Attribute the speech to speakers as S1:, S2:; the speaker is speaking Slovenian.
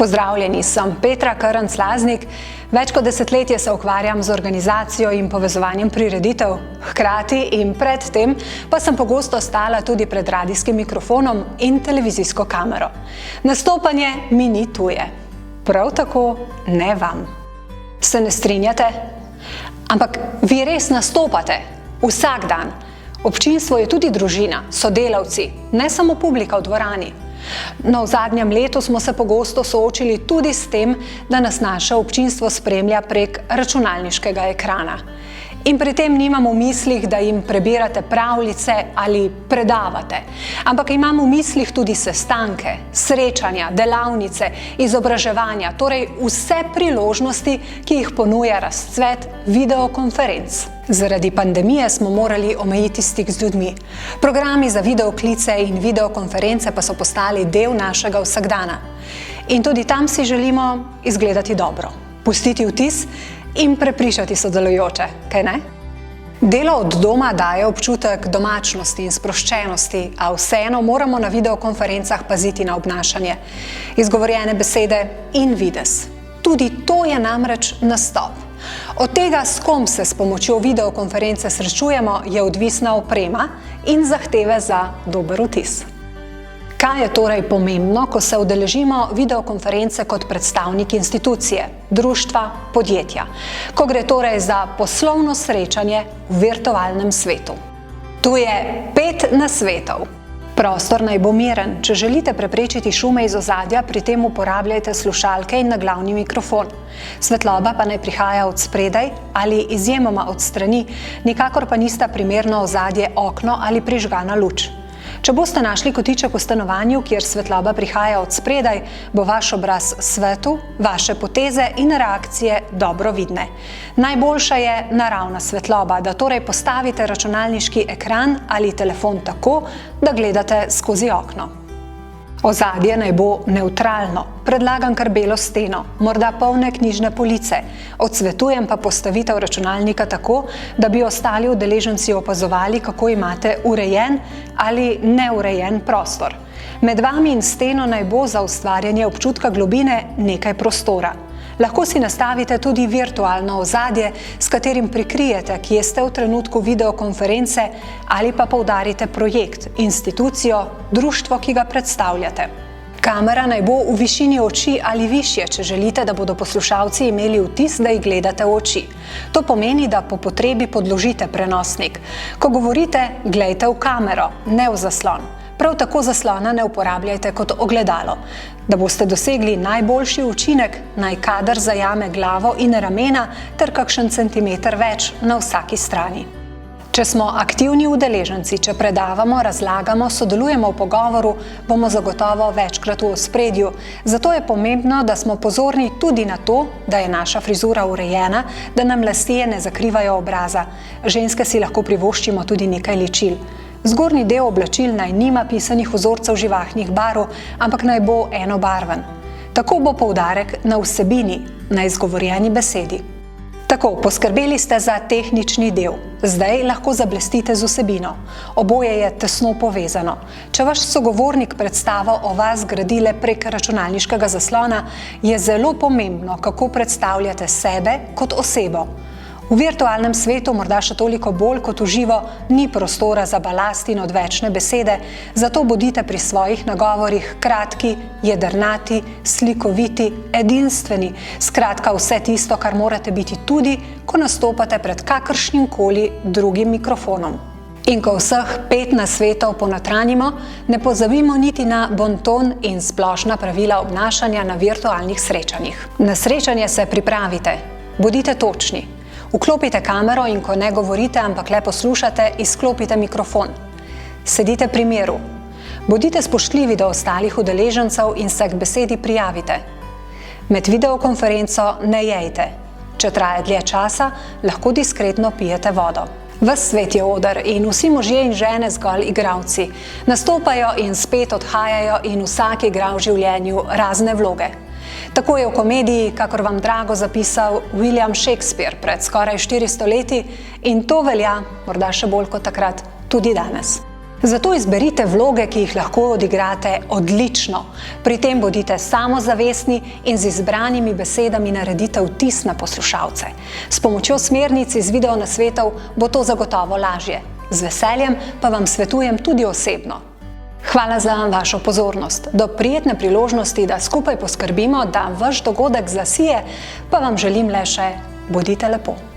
S1: Pozdravljeni, sem Petra Krnc-Laznik. Več kot desetletje se ukvarjam z organizacijo in povezovanjem prireditev, hkrati in predtem pa sem pogosto stala tudi pred radijskim mikrofonom in televizijsko kamero. Nastopanje mi ni tuje. Prav tako ne vam. Se ne strinjate? Ampak vi res nastopate vsak dan. Občinstvo je tudi družina, sodelavci, ne samo publika v dvorani. No, v zadnjem letu smo se pogosto soočili tudi s tem, da nas naše občinstvo spremlja prek računalniškega ekrana. In pri tem nimam v mislih, da jim prebirate pravljice ali predavate, ampak imam v mislih tudi sestanke, srečanja, delavnice, izobraževanja, torej vse priložnosti, ki jih ponuja razcvet videokonferenc. Zaradi pandemije smo morali omejiti stik z ljudmi. Programi za videoklice in videokonference pa so postali del našega vsakdana. In tudi tam si želimo izgledati dobro, pustiti vtis in prepričati sodelujoče, kaj ne? Delo od doma daje občutek domačnosti in sproščenosti, a vseeno moramo na videokonferencah paziti na obnašanje, izgovorjene besede in videz. Tudi to je namreč nastop. Od tega, s kom se s pomočjo videokonference srečujemo, je odvisna oprema in zahteve za dober vtis. Kaj je torej pomembno, ko se udeležimo videokonference kot predstavnik institucije, društva, podjetja, ko gre torej za poslovno srečanje v virtualnem svetu? Tu je 5 nasvetov. Prostor naj bo miren. Če želite preprečiti šume iz ozadja, pri tem uporabljajte slušalke in naglavni mikrofon. Svetloba pa naj prihaja od spredaj ali izjemoma od strani, nikakor pa nista primerno ozadje okno ali prižgana luč. Če boste našli kotiček v stanovanju, kjer svetloba prihaja od spredaj, bo vaš obraz svetu, vaše poteze in reakcije dobro vidne. Najboljša je naravna svetloba, da torej postavite računalniški ekran ali telefon tako, da gledate skozi okno. Ozadje naj bo nevtralno, predlagam kar belo steno, morda polne knjižne police. Odsvetujem pa postavitev računalnika tako, da bi ostali udeleženci opazovali, kako imate urejen ali neurejen prostor. Med vami in steno naj bo za ustvarjanje občutka globine nekaj prostora. Lahko si nastavite tudi virtualno ozadje, s katerim prikrijete, kje ste v trenutku videokonference ali pa poudarite projekt, institucijo, društvo, ki ga predstavljate. Kamera naj bo v višini oči ali višje, če želite, da bodo poslušalci imeli vtis, da jih gledate v oči. To pomeni, da po potrebi podložite prenosnik. Ko govorite, glejte v kamero, ne v zaslon. Prav tako zaslona ne uporabljajte kot ogledalo. Da boste dosegli najboljši učinek, naj kader zajame glavo in ramena ter kakšen centimeter več na vsaki strani. Če smo aktivni udeleženci, če predavamo, razlagamo, sodelujemo v pogovoru, bomo zagotovo večkrat v ospredju. Zato je pomembno, da smo pozorni tudi na to, da je naša frizura urejena, da nam lasje ne zakrivajo obraza. Ženske si lahko privoščimo tudi nekaj ličil. Zgornji del oblačil naj nima pisanih vzorcev živahnih barv, ampak naj bo enobarven. Tako bo poudarek na vsebini, na izgovorjeni besedi. Tako, poskrbeli ste za tehnični del. Zdaj lahko zablestite z vsebino. Oboje je tesno povezano. Če vaš sogovornik predstavo o vas gradi le prek računalniškega zaslona, je zelo pomembno, kako predstavljate sebe kot osebo. V virtualnem svetu, morda še toliko bolj kot v živo, ni prostora za balast in odvečne besede, zato bodite pri svojih nagovorih kratki, jedrnati, slikoviti, edinstveni, skratka vse tisto, kar morate biti tudi, ko nastopate pred kakršnim koli drugim mikrofonom. In ko vseh 5 nasvetov ponotranjimo, ne pozabimo niti na bonton in splošna pravila obnašanja na virtualnih srečanjih. Na srečanje se pripravite, bodite točni. Vklopite kamero in ko ne govorite, ampak le poslušate, izklopite mikrofon. Sedite pri miru. Bodite spoštljivi do ostalih udeležencev in se k besedi prijavite. Med videokonferenco ne jejte. Če traja dlje časa, lahko diskretno pijete vodo. Ves svet je oder in vsi možje in žene zgolj igralci. Nastopajo in spet odhajajo in vsak igra v življenju razne vloge. Tako je v komediji, kakor vam drago zapisal William Shakespeare pred skoraj 400 leti in to velja, morda še bolj kot takrat, tudi danes. Zato izberite vloge, ki jih lahko odigrate odlično. Pri tem bodite samozavestni in z izbranimi besedami naredite vtis na poslušalce. S pomočjo smernic iz videonasvetov bo to zagotovo lažje. Z veseljem pa vam svetujem tudi osebno. Hvala za vašo pozornost. Do prijetne priložnosti, da skupaj poskrbimo, da vaš dogodek zasije, pa vam želim le še: bodite lepo.